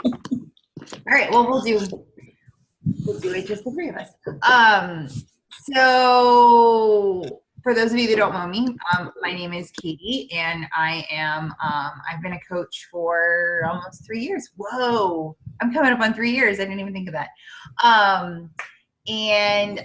All right. Well, we'll do it just the three of us. So for those of you that don't know me, my name is Katie, and I've been a coach for almost 3 years. Whoa, I'm coming up on 3 years. I didn't even think of that. And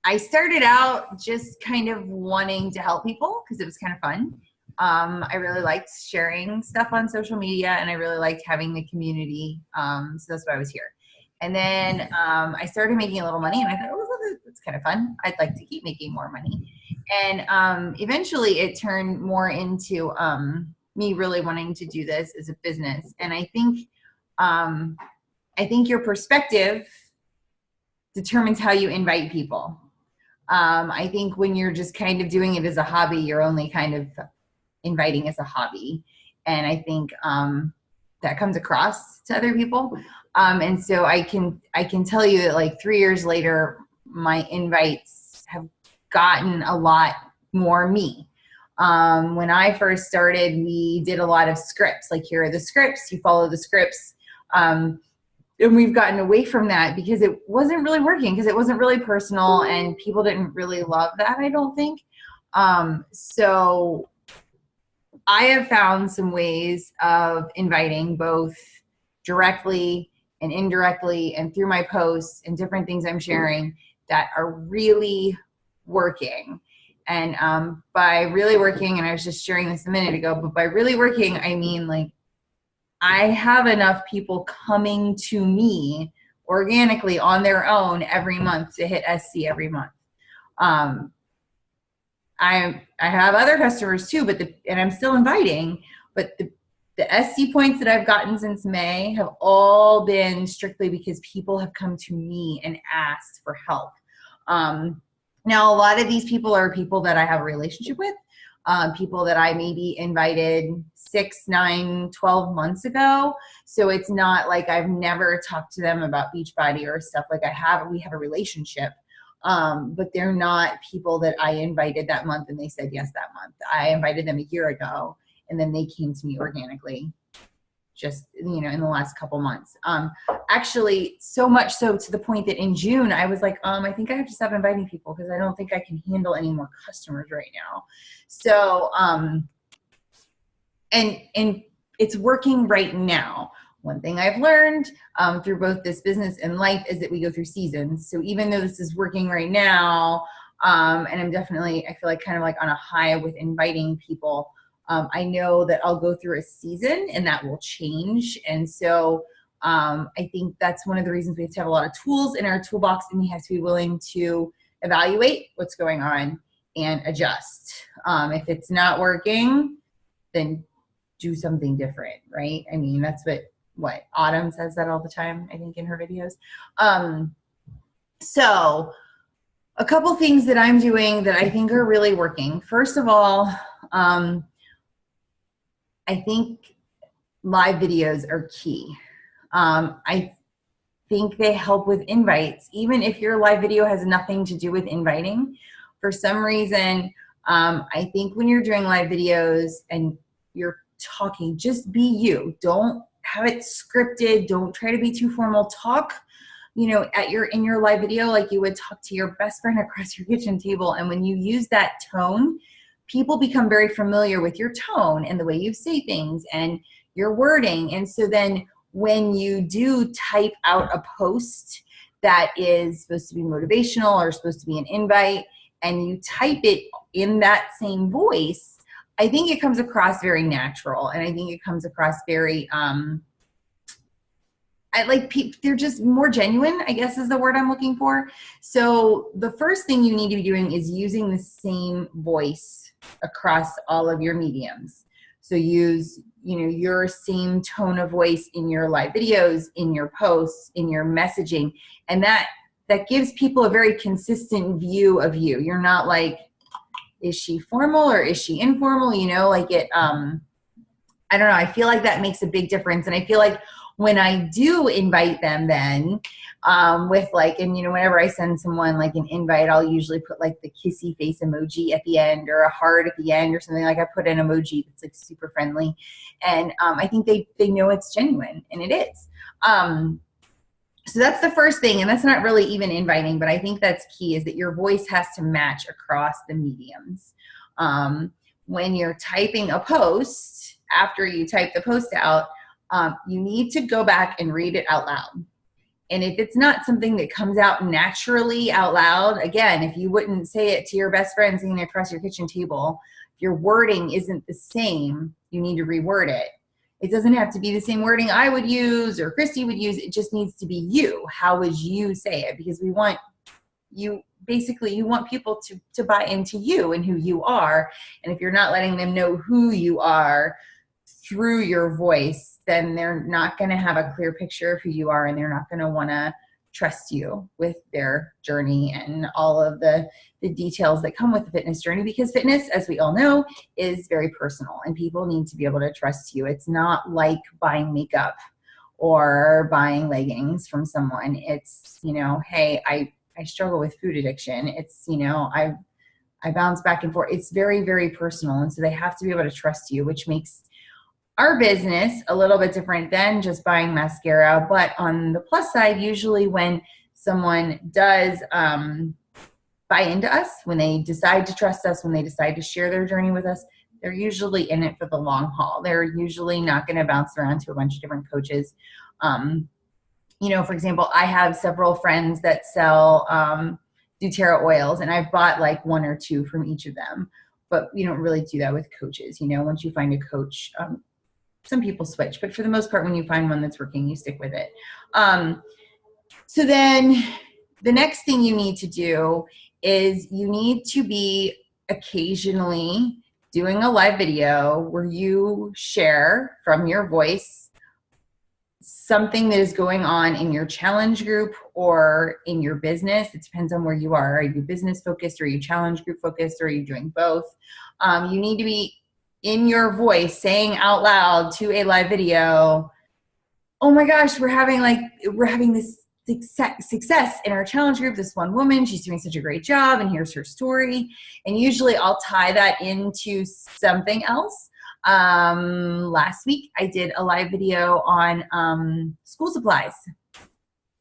I started out just kind of wanting to help people because it was kind of fun. I really liked sharing stuff on social media, and I really liked having the community. So that's why I was here. And then I started making a little money, and I thought, oh, that's kind of fun. I'd like to keep making more money. And eventually it turned more into me really wanting to do this as a business. And I think your perspective determines how you invite people. I think when you're just kind of doing it as a hobby, you're only kind of inviting as a hobby. And I think that comes across to other people. And so I can tell you that like 3 years later, my invites have gotten a lot more me. When I first started, we did a lot of scripts, like here are the scripts, you follow the scripts. And we've gotten away from that because it wasn't really working, because it wasn't really personal and people didn't really love that, I don't think. So I have found some ways of inviting both directly and indirectly and through my posts and different things I'm sharing that are really working. And by really working, and I was just sharing this a minute ago, but by really working, I mean like I have enough people coming to me organically on their own every month to hit SC every month. I have other customers too, and I'm still inviting, but the SC points that I've gotten since May have all been strictly because people have come to me and asked for help. Now, a lot of these people are people that I have a relationship with, people that I maybe invited 6, 9, 12 months ago. So it's not like I've never talked to them about Beachbody or stuff. Like we have a relationship. But they're not people that I invited that month and they said yes that month. I invited them a year ago and then they came to me organically just, in the last couple months. Actually, so much so to the point that in June, I was like, I think I have to stop inviting people because I don't think I can handle any more customers right now. So, and it's working right now. One thing I've learned through both this business and life is that we go through seasons. So even though this is working right now, and I feel like kind of like on a high with inviting people, I know that I'll go through a season and that will change. And so I think that's one of the reasons we have to have a lot of tools in our toolbox, and we have to be willing to evaluate what's going on and adjust. If it's not working, then do something different, right? I mean, that's what Autumn says that all the time, I think, in her videos. So a couple things that I'm doing that I think are really working. First of all, I think live videos are key. I think they help with invites, even if your live video has nothing to do with inviting. For some reason, I think when you're doing live videos and you're talking, just be you. Don't have it scripted. Don't try to be too formal. Talk, in your live video like you would talk to your best friend across your kitchen table. And when you use that tone, people become very familiar with your tone and the way you say things and your wording. And so then when you do type out a post that is supposed to be motivational or supposed to be an invite, and you type it in that same voice, I think it comes across very natural, and I think it comes across very, they're just more genuine, I guess is the word I'm looking for. So the first thing you need to be doing is using the same voice across all of your mediums. So use, your same tone of voice in your live videos, in your posts, in your messaging, and that gives people a very consistent view of you. You're not like, is she formal or is she informal? I don't know. I feel like that makes a big difference. And I feel like when I do invite them then, with like, and you know, whenever I send someone like an invite, I'll usually put like the kissy face emoji at the end or a heart at the end or something. Like I put an emoji that's like super friendly. And I think they know it's genuine, and it is. So that's the first thing, and that's not really even inviting, but I think that's key, is that your voice has to match across the mediums. When you're typing a post, after you type the post out, you need to go back and read it out loud. And if it's not something that comes out naturally out loud, again, if you wouldn't say it to your best friend sitting across your kitchen table, if your wording isn't the same, you need to reword it. It doesn't have to be the same wording I would use or Christy would use. It just needs to be you. How would you say it? Because we want you, basically, you want people to buy into you and who you are. And if you're not letting them know who you are through your voice, then they're not going to have a clear picture of who you are, and they're not going to want to trust you with their journey and all of the details that come with the fitness journey, because fitness, as we all know, is very personal, and people need to be able to trust you. It's not like buying makeup or buying leggings from someone. It's, you know, hey, I struggle with food addiction. It's, you know, I bounce back and forth. It's very, very personal. And so they have to be able to trust you, which makes our business a little bit different than just buying mascara. But on the plus side, usually when someone does buy into us, when they decide to trust us, when they decide to share their journey with us, they're usually in it for the long haul. They're usually not going to bounce around to a bunch of different coaches. You know, for example, I have several friends that sell doTERRA oils, and I've bought like one or two from each of them. But you don't really do that with coaches. You know, once you find a coach, some people switch, but for the most part, when you find one that's working, you stick with it. So then the next thing you need to do is you need to be occasionally doing a live video where you share from your voice something that is going on in your challenge group or in your business. It depends on where you are. Are you business focused, or are you challenge group focused, or are you doing both? You need to be in your voice saying out loud to a live video, oh my gosh, we're having this success in our challenge group. This one woman, she's doing such a great job, and here's her story. And usually I'll tie that into something else. Last week I did a live video on school supplies,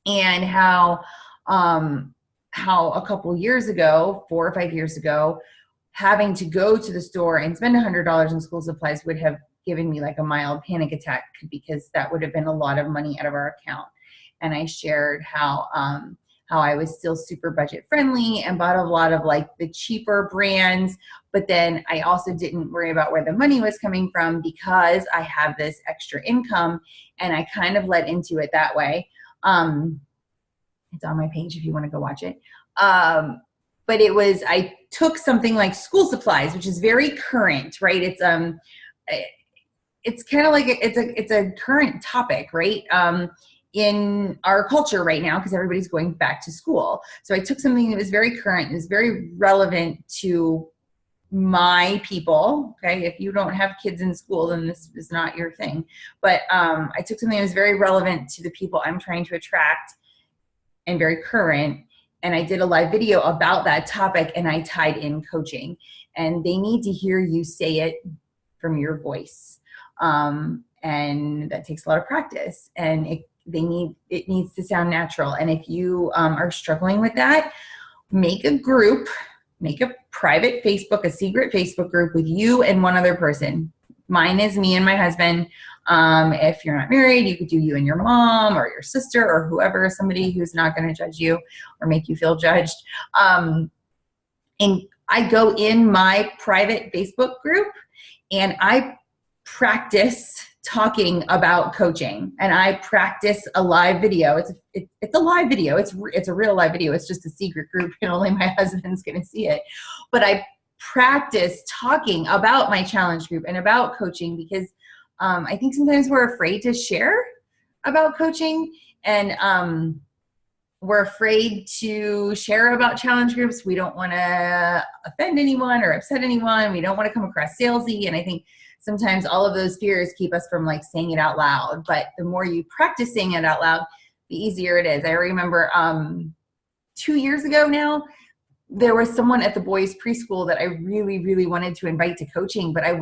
and how a couple years ago, 4 or 5 years ago, having to go to the store and spend $100 in school supplies would have given me like a mild panic attack, because that would have been a lot of money out of our account. And I shared how I was still super budget friendly and bought a lot of like the cheaper brands, but then I also didn't worry about where the money was coming from because I have this extra income, and I kind of led into it that way. It's on my page if you want to go watch it. But I took something like school supplies, which is very current, right? It's kind of like it's a current topic, right? In our culture right now, because everybody's going back to school. So I took something that was very current, and was very relevant to my people. Okay, if you don't have kids in school, then this is not your thing. But I took something that was very relevant to the people I'm trying to attract and very current, and I did a live video about that topic, and I tied in coaching. And they need to hear you say it from your voice. And that takes a lot of practice, and it needs to sound natural. And if you are struggling with that, make a group, make a private Facebook, a secret Facebook group with you and one other person. Mine is me and my husband. If you're not married, you could do you and your mom or your sister or whoever, somebody who's not going to judge you or make you feel judged. And I go in my private Facebook group and I practice talking about coaching, and I practice a live video. It's a live video. It's a real live video. It's just a secret group, and only my husband's going to see it. But I practice talking about my challenge group and about coaching, because I think sometimes we're afraid to share about coaching, and we're afraid to share about challenge groups. We don't want to offend anyone or upset anyone. We don't want to come across salesy. And I think sometimes all of those fears keep us from like saying it out loud. But the more you practice saying it out loud, the easier it is. I remember 2 years ago now, there was someone at the boys preschool that I really, really wanted to invite to coaching, but I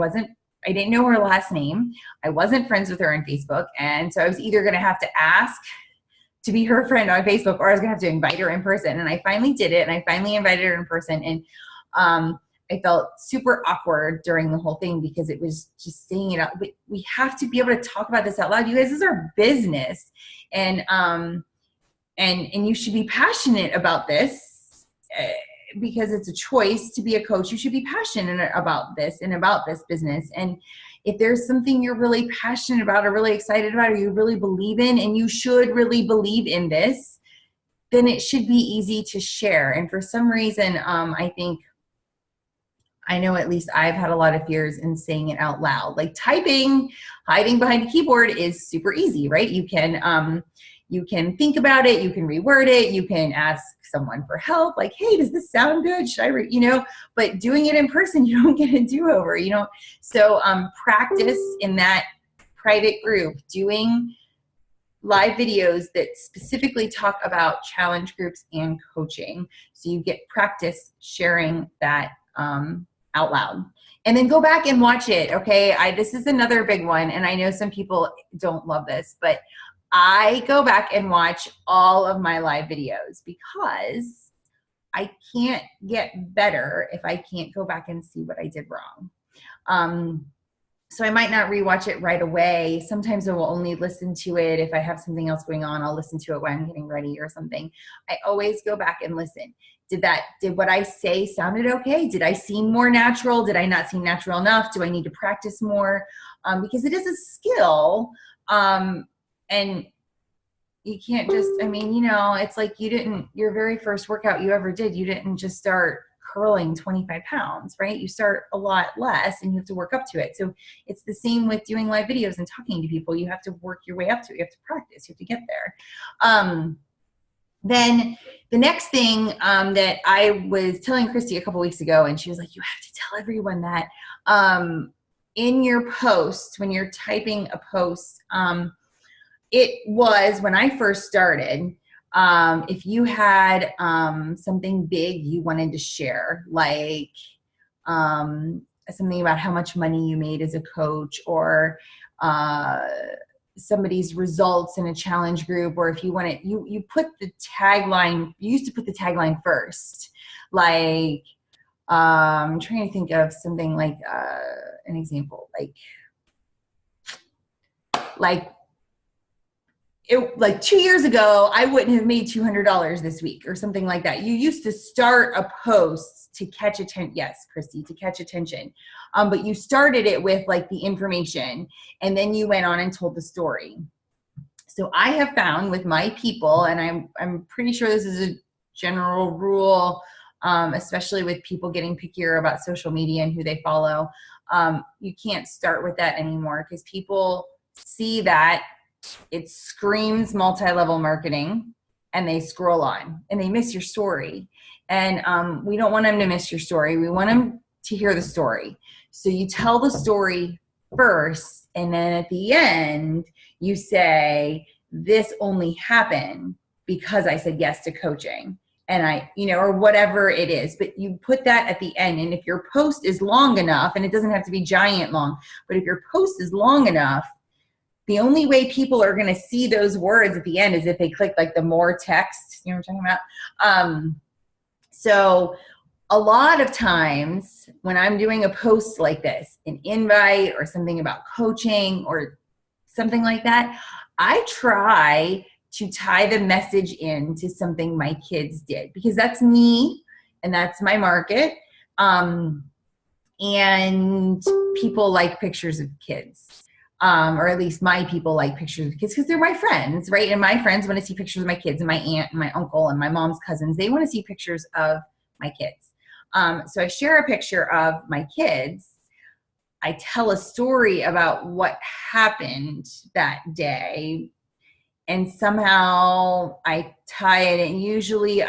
didn't know her last name. I wasn't friends with her on Facebook. And so I was either going to have to ask to be her friend on Facebook, or I was going to have to invite her in person. And I finally did it. And I finally invited her in person. And I felt super awkward during the whole thing because it was just saying it out. But we have to be able to talk about this out loud. You guys, this is our business. And you should be passionate about this because it's a choice to be a coach. You should be passionate about this and about this business. And if there's something you're really passionate about or really excited about or you really believe in, and you should really believe in this, then it should be easy to share. And for some reason, I know at least I've had a lot of fears in saying it out loud. Like typing, hiding behind a keyboard is super easy, right? You can think about it, you can reword it, you can ask someone for help, like, hey, does this sound good? Should I, but doing it in person, you don't get a do-over, So practice in that private group, doing live videos that specifically talk about challenge groups and coaching. So you get practice sharing that out loud. And then go back and watch it, okay? This is another big one, and I know some people don't love this, but I go back and watch all of my live videos because I can't get better if I can't go back and see what I did wrong. So I might not rewatch it right away. Sometimes I will only listen to it. If I have something else going on, I'll listen to it when I'm getting ready or something. I always go back and listen. Did what I say sounded okay? Did I seem more natural? Did I not seem natural enough? Do I need to practice more? Because it is a skill. And you can't just, it's like your very first workout you ever did, you didn't just start curling 25 pounds, right? You start a lot less and you have to work up to it. So it's the same with doing live videos and talking to people. You have to work your way up to it. You have to practice. You have to get there. Then the next thing that I was telling Christy a couple weeks ago, and she was like, you have to tell everyone that in your post, when you're typing a post, it was when I first started, if you had something big you wanted to share, like something about how much money you made as a coach, or somebody's results in a challenge group, or if you wanted, you put the tagline, you used to put the tagline first, like I'm trying to think of something like an example, like 2 years ago, I wouldn't have made $200 this week or something like that. You used to start a post to catch attention. Yes, Christy, to catch attention. But you started it with like the information, and then you went on and told the story. So I have found with my people, and I'm pretty sure this is a general rule, especially with people getting pickier about social media and who they follow, you can't start with that anymore, because people see that it screams multi-level marketing and they scroll on and they miss your story. And we don't want them to miss your story. We want them to hear the story. So you tell the story first, and then at the end you say, this only happened because I said yes to coaching, and or whatever it is, but you put that at the end. And if your post is long enough, and it doesn't have to be giant long, but if your post is long enough, the only way people are going to see those words at the end is if they click like the more text, you know what I'm talking about? So a lot of times when I'm doing a post like this, an invite or something about coaching or something like that, I try to tie the message in to something my kids did, because that's me and that's my market. And people like pictures of kids. Or at least my people like pictures of kids because they're my friends, right? And my friends want to see pictures of my kids, and my aunt and my uncle and my mom's cousins. They want to see pictures of my kids. So I share a picture of my kids. I tell a story about what happened that day, and somehow I tie it. And usually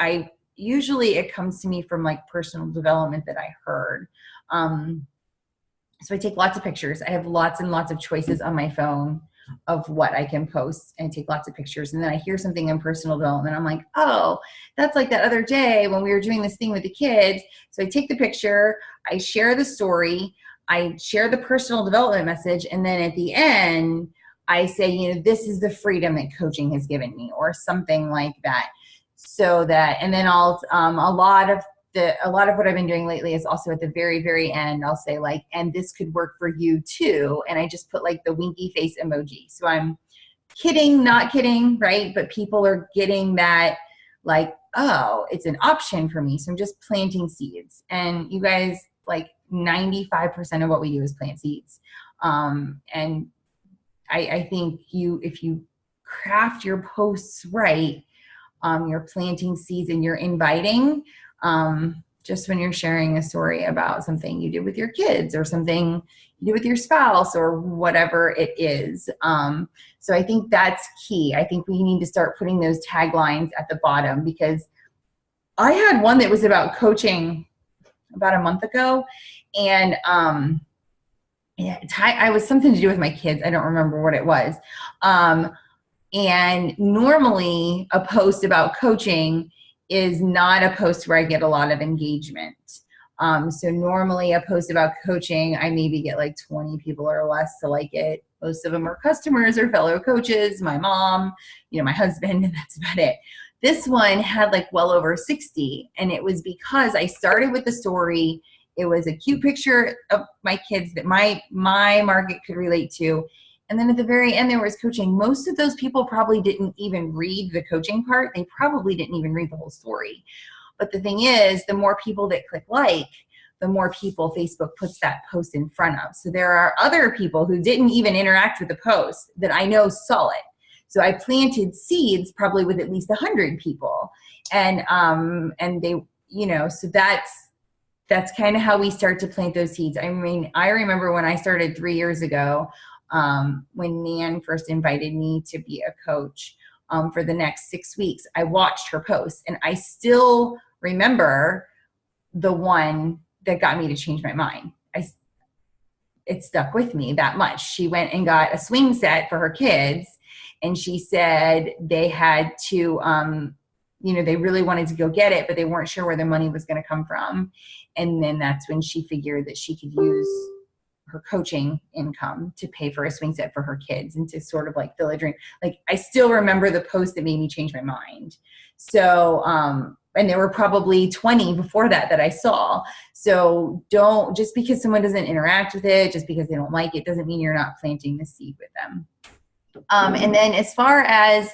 it comes to me from like personal development that I heard. So I take lots of pictures. I have lots and lots of choices on my phone of what I can post, and take lots of pictures. And then I hear something in personal development. I'm like, oh, that's like that other day when we were doing this thing with the kids. So I take the picture, I share the story, I share the personal development message. And then at the end, I say, you know, this is the freedom that coaching has given me, or something like that. So that, and then I'll, a lot of what I've been doing lately is also at the very, very end, I'll say like, and this could work for you too. And I just put like the winky face emoji. So I'm kidding, not kidding, right? But people are getting that like, oh, it's an option for me. So I'm just planting seeds. And you guys, like 95% of what we do is plant seeds. And I think if you craft your posts right, you're planting seeds and you're inviting, just when you're sharing a story about something you did with your kids or something you did with your spouse or whatever it is. So I think that's key. I think we need to start putting those taglines at the bottom, because I had one that was about coaching about a month ago, and I was something to do with my kids. I don't remember what it was. And normally a post about coaching is not a post where I get a lot of engagement. So normally a post about coaching, I maybe get like 20 people or less to like it. Most of them are customers or fellow coaches, my mom, you know, my husband, and that's about it. This one had like well over 60. And it was because I started with the story. It was a cute picture of my kids that my market could relate to. And then at the very end, there was coaching. Most of those people probably didn't even read the coaching part. They probably didn't even read the whole story. But the thing is, the more people that click like, the more people Facebook puts that post in front of. So there are other people who didn't even interact with the post that I know saw it. So I planted seeds probably with at least 100 people. And they, you know, so that's kind of how we start to plant those seeds. I mean, I remember when I started 3 years ago, when Nan first invited me to be a coach for the next 6 weeks, I watched her post, and I still remember the one that got me to change my mind. It stuck with me that much. She went and got a swing set for her kids, and she said they had to, you know, they really wanted to go get it, but they weren't sure where the money was going to come from. And then that's when she figured that she could use her coaching income to pay for a swing set for her kids and to sort of like fill a dream. Like, I still remember the post that made me change my mind. So, and there were probably 20 before that I saw. So don't, just because someone doesn't interact with it, just because they don't like it, doesn't mean you're not planting the seed with them. And then as far as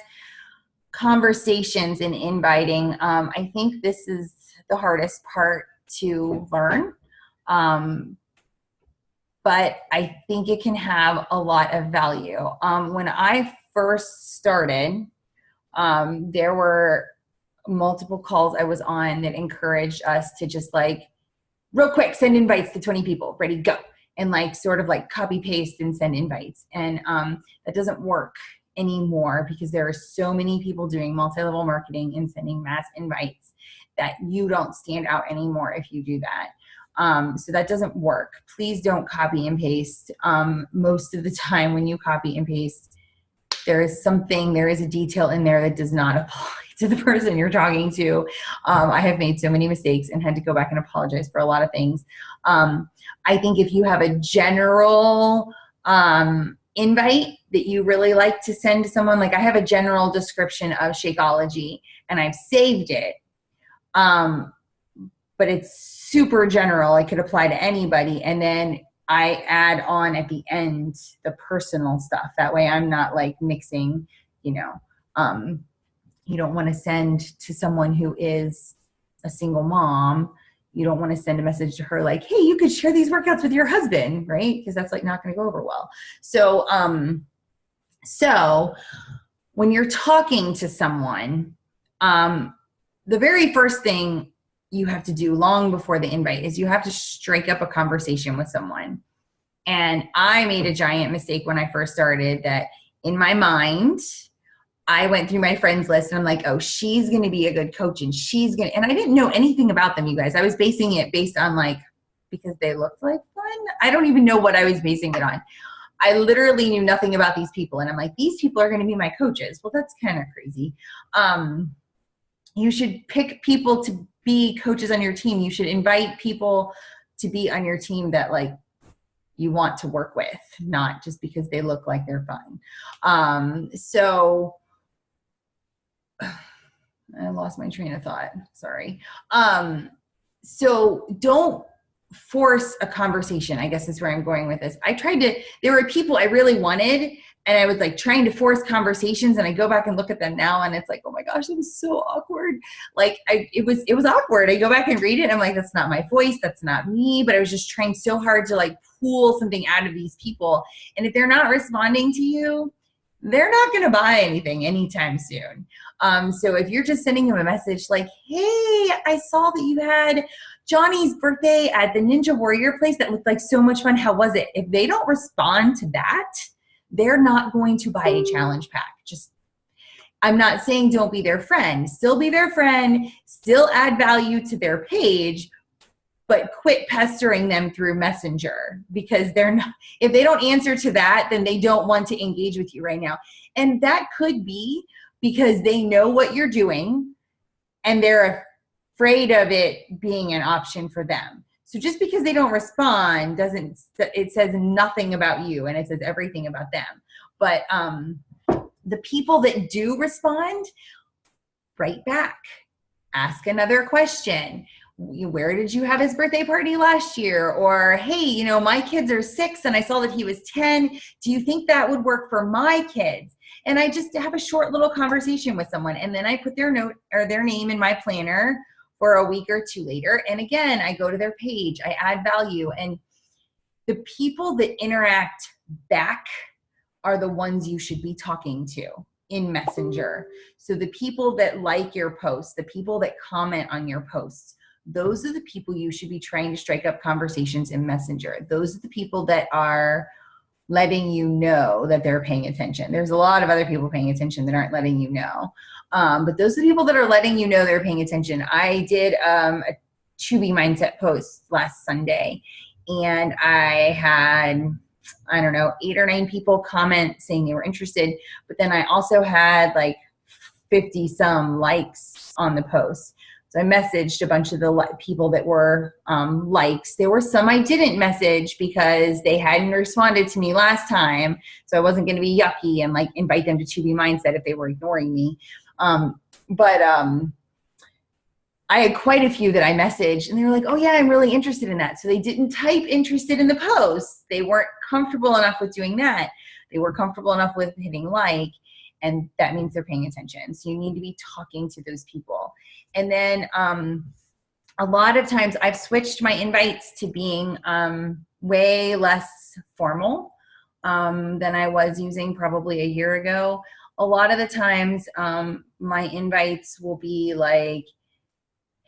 conversations and inviting, I think this is the hardest part to learn. But I think it can have a lot of value. When I first started, there were multiple calls I was on that encouraged us to just like, real quick, send invites to 20 people, ready, go. And like sort of like copy paste and send invites. And that doesn't work anymore, because there are so many people doing multi-level marketing and sending mass invites that you don't stand out anymore if you do that. So that doesn't work. Please don't copy and paste. Most of the time when you copy and paste, there is a detail in there that does not apply to the person you're talking to. I have made so many mistakes and had to go back and apologize for a lot of things. I think if you have a general invite that you really like to send to someone, like I have a general description of Shakeology and I've saved it, but it's super general. It could apply to anybody. And then I add on at the end the personal stuff. That way I'm not like mixing, you know, you don't want to send to someone who is a single mom. You don't want to send a message to her like, hey, you could share these workouts with your husband, right? Because that's like not going to go over well. So, so when you're talking to someone, the very first thing you have to do long before the invite is you have to strike up a conversation with someone. And I made a giant mistake when I first started, that in my mind, I went through my friends list and I'm like, oh, she's going to be a good coach and and I didn't know anything about them, you guys. I was basing it based on like because they looked like fun. I don't even know what I was basing it on. I literally knew nothing about these people. And I'm like, these people are going to be my coaches. Well, that's kind of crazy. You should pick people to be coaches on your team. You should invite people to be on your team that like you want to work with, not just because they look like they're fun. So I lost my train of thought. Sorry. So don't force a conversation, I guess is where I'm going with this. There were people I really wanted, and I was like trying to force conversations, and I go back and look at them now and it's like, oh my gosh, it was so awkward. Like it was awkward. I go back and read it and I'm like, that's not my voice. That's not me. But I was just trying so hard to like pull something out of these people. And if they're not responding to you, they're not going to buy anything anytime soon. So if you're just sending them a message like, hey, I saw that you had Johnny's birthday at the Ninja Warrior place that looked like so much fun. How was it? If they don't respond to that, they're not going to buy a challenge pack. I'm not saying don't be their friend. Still be their friend, still add value to their page, but quit pestering them through Messenger, because if they don't answer to that, then they don't want to engage with you right now. And that could be because they know what you're doing and they're afraid of it being an option for them. So just because they don't respond it says nothing about you, and it says everything about them. But the people that do respond, write back, ask another question. Where did you have his birthday party last year? Or, hey, my kids are 6 and I saw that he was 10. Do you think that would work for my kids? And I just have a short little conversation with someone, and then I put their note or their name in my planner for a week or two later. And again, I go to their page, I add value. And the people that interact back are the ones you should be talking to in Messenger. So the people that like your posts, the people that comment on your posts, those are the people you should be trying to strike up conversations in Messenger. Those are the people that are letting you know that they're paying attention. There's a lot of other people paying attention that aren't letting you know. But those are the people that are letting you know they're paying attention. I did a To Be Mindset post last Sunday, and I had, 8 or 9 people comment saying they were interested. But then I also had like 50 some likes on the post. So I messaged a bunch of the people that were likes. There were some I didn't message because they hadn't responded to me last time. So I wasn't going to be yucky and like invite them to Be Mindset if they were ignoring me. But I had quite a few that I messaged, and they were like, oh yeah, I'm really interested in that. So they didn't type interested in the post. They weren't comfortable enough with doing that. They were comfortable enough with hitting like, and that means they're paying attention. So you need to be talking to those people. And then a lot of times I've switched my invites to being way less formal than I was using probably a year ago. A lot of the times my invites will be like,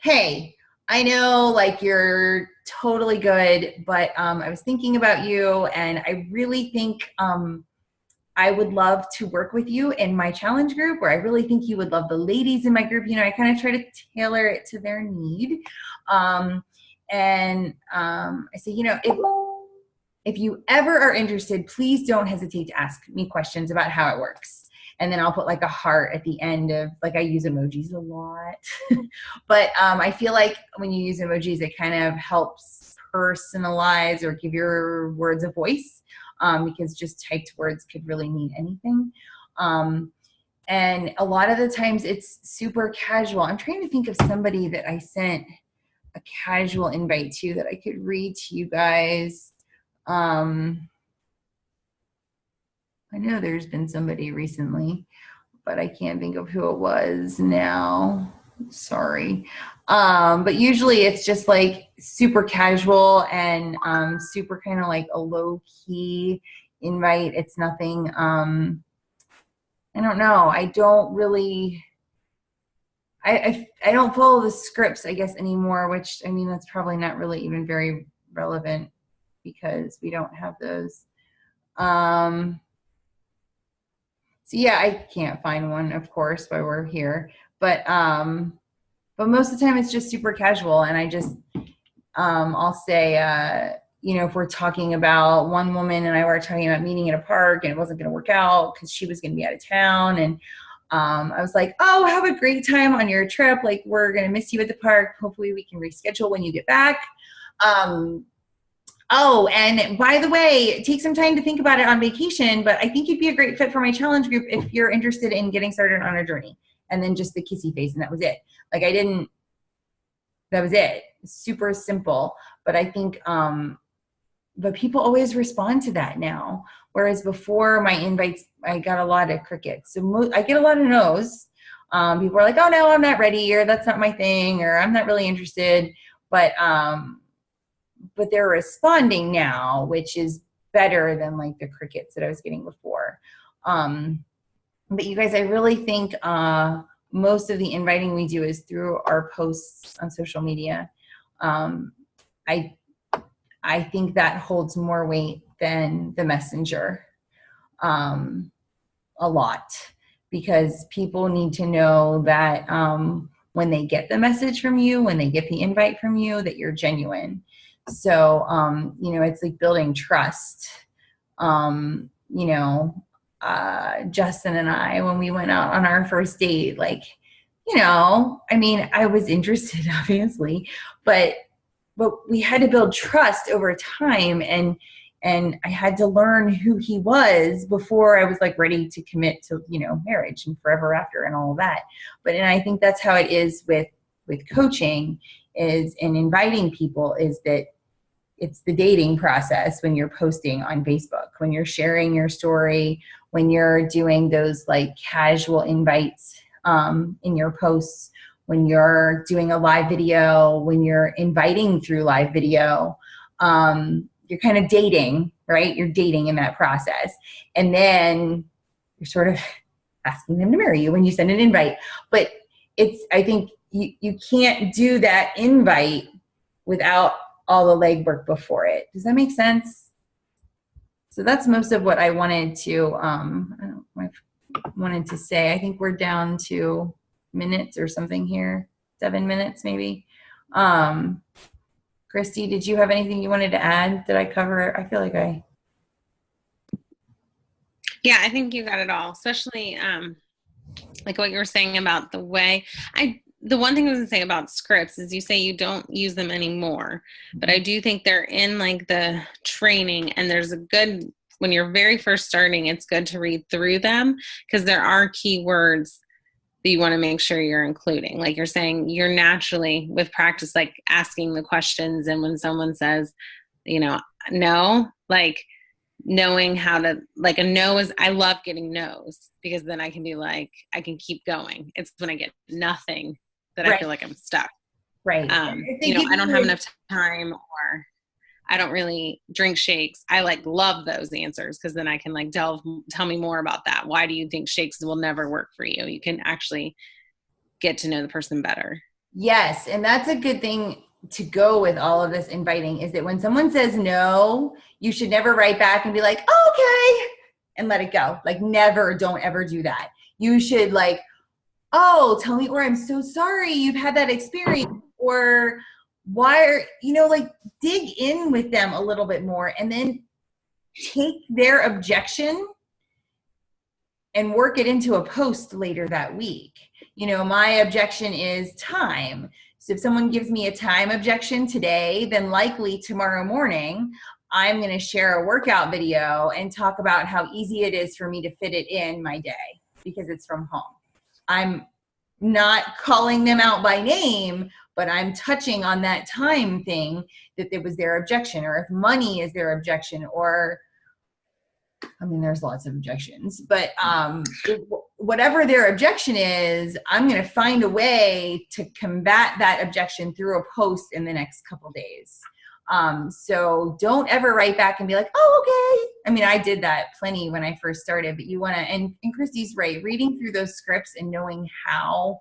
hey, I know like you're totally good, but I was thinking about you, and I really think I would love to work with you in my challenge group, or I really think you would love the ladies in my group. I kind of try to tailor it to their need. I say, if you ever are interested, please don't hesitate to ask me questions about how it works. And then I'll put like a heart at the end of, like, I use emojis a lot. But I feel like when you use emojis, it kind of helps personalize or give your words a voice, because just typed words could really mean anything. And a lot of the times it's super casual. I'm trying to think of somebody that I sent a casual invite to that I could read to you guys. I know there's been somebody recently, but I can't think of who it was now. Sorry. But usually it's just like super casual and super kind of like a low key invite. It's nothing, I don't know. I don't really, I don't follow the scripts, I guess, anymore, which, I mean, that's probably not really even very relevant because we don't have those. So yeah, I can't find one, of course, while we're here, but most of the time it's just super casual, and I just I'll say, you know, if we're talking about one woman and I were talking about meeting in a park and it wasn't going to work out because she was going to be out of town. And I was like, oh, have a great time on your trip. Like, we're going to miss you at the park. Hopefully we can reschedule when you get back. Oh, and by the way, take some time to think about it on vacation, but I think you'd be a great fit for my challenge group if you're interested in getting started on a journey. And then just the kissy face, and that was it. Like, that was it. Super simple. But I think, but people always respond to that now. Whereas before my invites, I got a lot of crickets. So I get a lot of no's. People are like, oh no, I'm not ready, or that's not my thing, or I'm not really interested. But they're responding now, which is better than like the crickets that I was getting before. But you guys, I really think most of the inviting we do is through our posts on social media. I think that holds more weight than the messenger, a lot, because people need to know that when they get the message from you, when they get the invite from you, that you're genuine. So, you know, it's like building trust. You know, Justin and I, when we went out on our first date, like, you know, I mean, I was interested, obviously, but we had to build trust over time, and I had to learn who he was before I was like ready to commit to, you know, marriage and forever after and all of that. And I think that's how it is with coaching is, and inviting people, is that it's the dating process when you're posting on Facebook, when you're sharing your story, when you're doing those like casual invites in your posts, when you're doing a live video, when you're inviting through live video, you're kind of dating, right? You're dating in that process. And then you're sort of asking them to marry you when you send an invite. But I think you can't do that invite without all the legwork before it. Does that make sense? So that's most of what I wanted to, say. I think we're down to minutes or something here, 7 minutes maybe. Christy, did you have anything you wanted to add? Did I cover it? I feel like Yeah, I think you got it all, especially like what you were saying about the way the one thing I was going to say about scripts is you say you don't use them anymore, but I do think they're in like the training, and there's a good, when you're very first starting, it's good to read through them because there are key words that you want to make sure you're including. Like you're saying, you're naturally with practice, like asking the questions. And when someone says, you know, no, like knowing how to, like a no is, I love getting no's because then I can be like, I can keep going. It's when I get nothing that I feel like I'm stuck. Right. You know, I don't have enough time, or I don't really drink shakes. I like love those answers because then I can like tell me more about that. Why do you think shakes will never work for you? You can actually get to know the person better. Yes. And that's a good thing to go with all of this inviting, is that when someone says no, you should never write back and be like, oh, okay, and let it go. Like never, don't ever do that. You should like, oh, tell me, or I'm so sorry you've had that experience, or why are, you know, like dig in with them a little bit more, and then take their objection and work it into a post later that week. You know, my objection is time. So if someone gives me a time objection today, then likely tomorrow morning, I'm going to share a workout video and talk about how easy it is for me to fit it in my day because it's from home. I'm not calling them out by name, but I'm touching on that time thing, that it was their objection, or if money is their objection, or I mean, there's lots of objections, but whatever their objection is, I'm going to find a way to combat that objection through a post in the next couple days. So don't ever write back and be like, oh, okay. I mean, I did that plenty when I first started, but you want to, and Christy's right, reading through those scripts and knowing how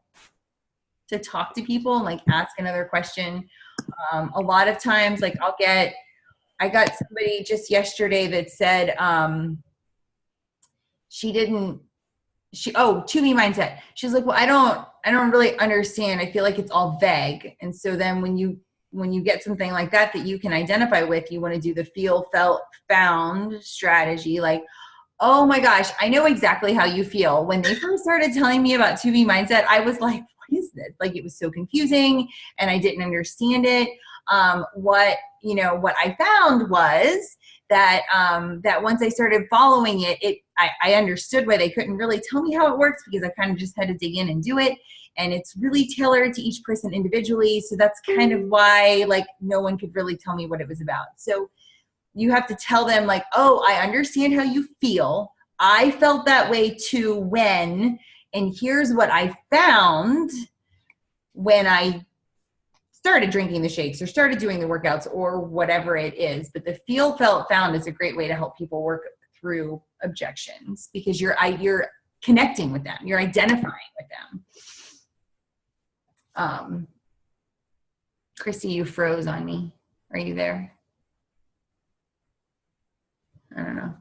to talk to people and like ask another question. A lot of times, like I got somebody just yesterday that said, to me mindset. She's like, well, I don't really understand. I feel like it's all vague. And so then when you when you get something like that that you can identify with, you want to do the feel, felt, found strategy. Like, oh my gosh, I know exactly how you feel. When they first started telling me about 2B mindset, I was like, what is this? Like, it was so confusing and I didn't understand it. What I found was that, that once I started following it, I understood why they couldn't really tell me how it works, because I kind of just had to dig in and do it. And it's really tailored to each person individually. So that's kind of why, like, no one could really tell me what it was about. So you have to tell them, like, oh, I understand how you feel. I felt that way too when, and here's what I found when I started drinking the shakes or started doing the workouts or whatever it is. But the feel, felt, found is a great way to help people work through objections, because you're connecting with them. You're identifying with them. Chrissy, you froze on me. Are you there? I don't know.